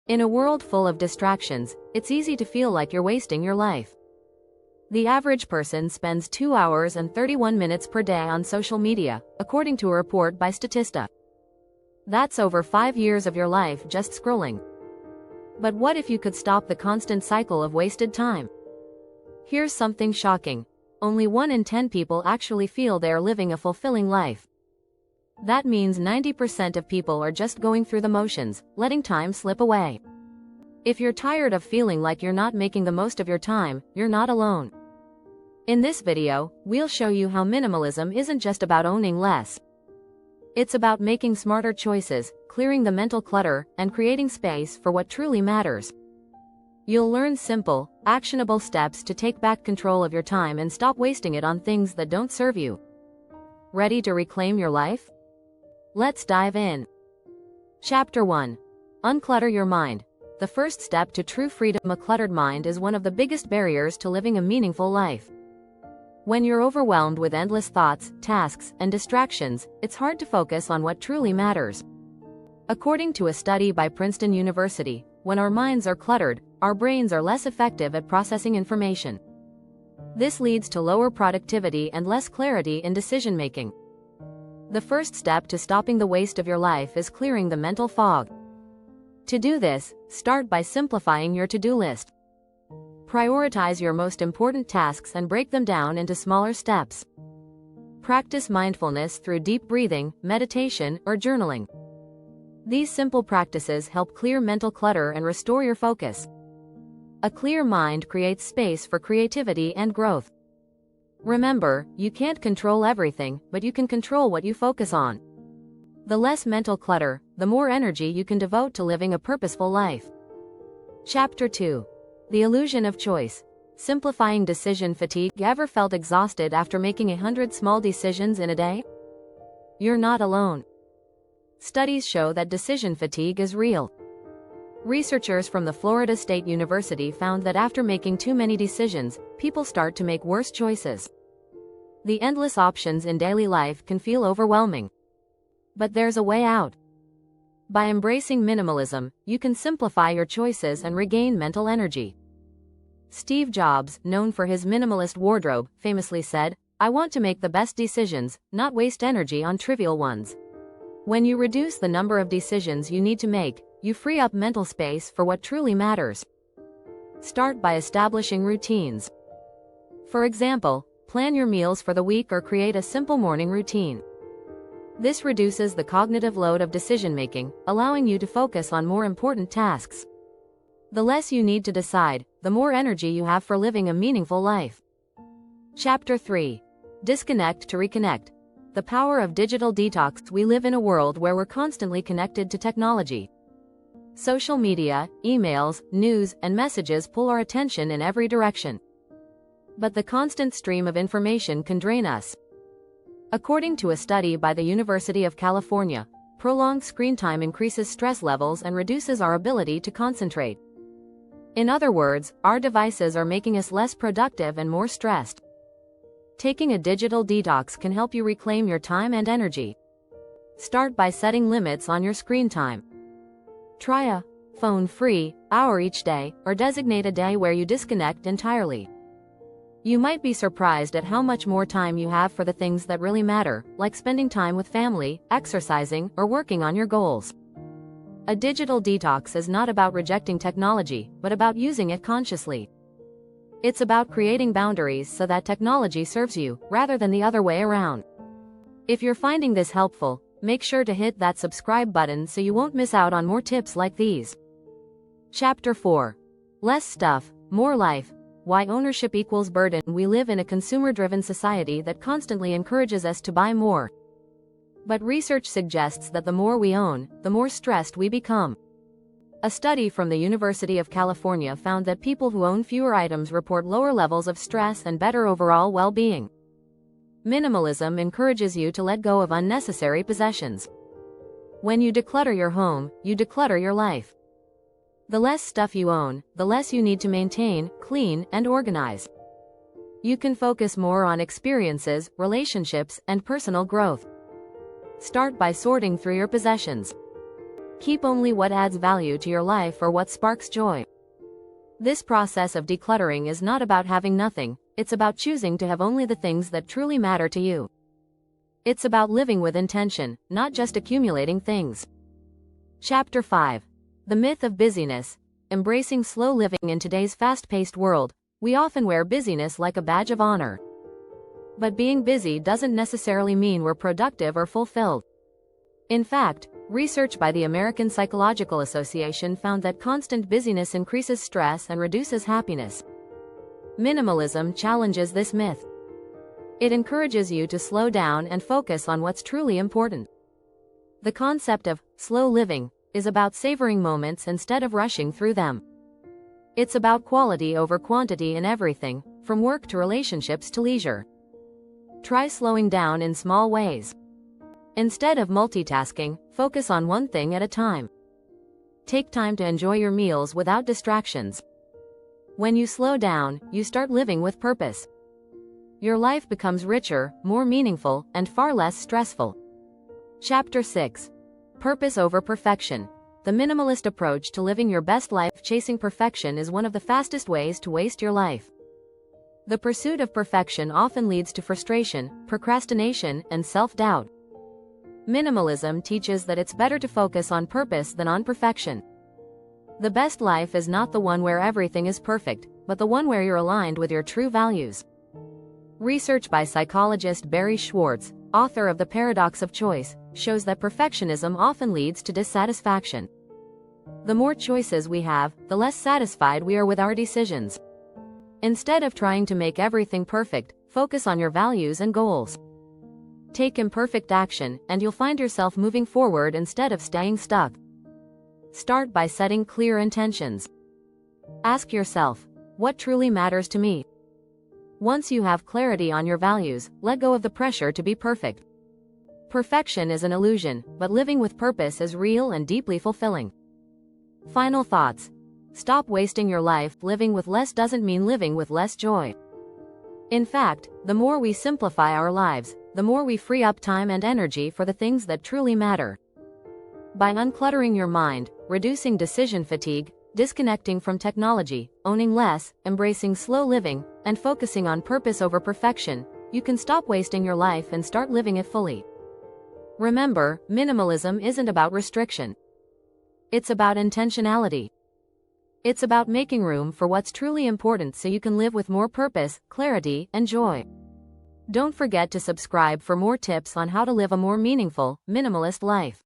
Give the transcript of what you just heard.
In a world full of distractions, it's easy to feel like you're wasting your life. The average person spends 2 hours and 31 minutes per day on social media, according to a report by Statista. That's over 5 years of your life just scrolling. But what if you could stop the constant cycle of wasted time? Here's something shocking. Only 1 in 10 people actually feel they are living a fulfilling life. That means 90% of people are just going through the motions, letting time slip away. If you're tired of feeling like you're not making the most of your time, you're not alone. In this video, we'll show you how minimalism isn't just about owning less. It's about making smarter choices, clearing the mental clutter, and creating space for what truly matters. You'll learn simple, actionable steps to take back control of your time and stop wasting it on things that don't serve you. Ready to reclaim your life? Let's dive in. Chapter 1. Unclutter your mind. The first step to true freedom. A cluttered mind is one of the biggest barriers to living a meaningful life. When you're overwhelmed with endless thoughts, tasks, and distractions, it's hard to focus on what truly matters. According to a study by Princeton University, when our minds are cluttered, our brains are less effective at processing information. This leads to lower productivity and less clarity in decision-making. The first step to stopping the waste of your life is clearing the mental fog. To do this, start by simplifying your to-do list. Prioritize your most important tasks and break them down into smaller steps. Practice mindfulness through deep breathing, meditation, or journaling. These simple practices help clear mental clutter and restore your focus. A clear mind creates space for creativity and growth. Remember, you can't control everything, but you can control what you focus on. The less mental clutter, the more energy you can devote to living a purposeful life. Chapter 2. The illusion of choice. Simplifying decision fatigue. Ever felt exhausted after making 100 small decisions in a day? You're not alone. Studies show that decision fatigue is real. Researchers from the Florida State University found that after making too many decisions, people start to make worse choices. The endless options in daily life can feel overwhelming. But there's a way out. By embracing minimalism, you can simplify your choices and regain mental energy. Steve Jobs, known for his minimalist wardrobe, famously said, "I want to make the best decisions, not waste energy on trivial ones." When you reduce the number of decisions you need to make, you free up mental space for what truly matters. Start by establishing routines. For example, plan your meals for the week or create a simple morning routine. This reduces the cognitive load of decision-making, allowing you to focus on more important tasks. The less you need to decide, the more energy you have for living a meaningful life. Chapter 3. Disconnect to reconnect. The power of digital detox. We live in a world where we're constantly connected to technology. Social media, emails, news, and messages pull our attention in every direction. But the constant stream of information can drain us. According to a study by the University of California, prolonged screen time increases stress levels and reduces our ability to concentrate. In other words, our devices are making us less productive and more stressed. Taking a digital detox can help you reclaim your time and energy. Start by setting limits on your screen time. Try a phone-free hour each day, or designate a day where you disconnect entirely. You might be surprised at how much more time you have for the things that really matter, like spending time with family, exercising, or working on your goals. A digital detox is not about rejecting technology, but about using it consciously. It's about creating boundaries so that technology serves you, rather than the other way around. If you're finding this helpful, make sure to hit that subscribe button so you won't miss out on more tips like these. Chapter 4. Less stuff, more life. Why ownership equals burden. We live in a consumer-driven society that constantly encourages us to buy more. But research suggests that the more we own, the more stressed we become. A study from the University of California found that people who own fewer items report lower levels of stress and better overall well-being. Minimalism encourages you to let go of unnecessary possessions. When you declutter your home, you declutter your life. The less stuff you own, the less you need to maintain, clean, and organize. You can focus more on experiences, relationships, and personal growth. Start by sorting through your possessions. Keep only what adds value to your life or what sparks joy. This process of decluttering is not about having nothing, it's about choosing to have only the things that truly matter to you. It's about living with intention, not just accumulating things. Chapter 5. The Myth of Busyness. Embracing slow living in today's fast-paced world, we often wear busyness like a badge of honor. But being busy doesn't necessarily mean we're productive or fulfilled. In fact, research by the American Psychological Association found that constant busyness increases stress and reduces happiness. Minimalism challenges this myth. It encourages you to slow down and focus on what's truly important. The concept of slow living is about savoring moments instead of rushing through them. It's about quality over quantity in everything, from work to relationships to leisure. Try slowing down in small ways. Instead of multitasking, focus on one thing at a time. Take time to enjoy your meals without distractions. When you slow down, you start living with purpose. Your life becomes richer, more meaningful, and far less stressful. Chapter 6. Purpose over perfection. The minimalist approach to living your best life. Chasing perfection is one of the fastest ways to waste your life. The pursuit of perfection often leads to frustration, procrastination, and self-doubt. Minimalism teaches that it's better to focus on purpose than on perfection. The best life is not the one where everything is perfect, but the one where you're aligned with your true values. Research by psychologist Barry Schwartz, author of The Paradox of Choice, shows that perfectionism often leads to dissatisfaction. The more choices we have, the less satisfied we are with our decisions. Instead of trying to make everything perfect, focus on your values and goals. Take imperfect action, and you'll find yourself moving forward instead of staying stuck. Start by setting clear intentions. Ask yourself, what truly matters to me? Once you have clarity on your values, let go of the pressure to be perfect. Perfection is an illusion, but living with purpose is real and deeply fulfilling. Final thoughts. Stop wasting your life. Living with less doesn't mean living with less joy. In fact, the more we simplify our lives, the more we free up time and energy for the things that truly matter. By uncluttering your mind, reducing decision fatigue, disconnecting from technology, owning less, embracing slow living, and focusing on purpose over perfection, you can stop wasting your life and start living it fully. Remember, minimalism isn't about restriction. It's about intentionality. It's about making room for what's truly important so you can live with more purpose, clarity, and joy. Don't forget to subscribe for more tips on how to live a more meaningful, minimalist life.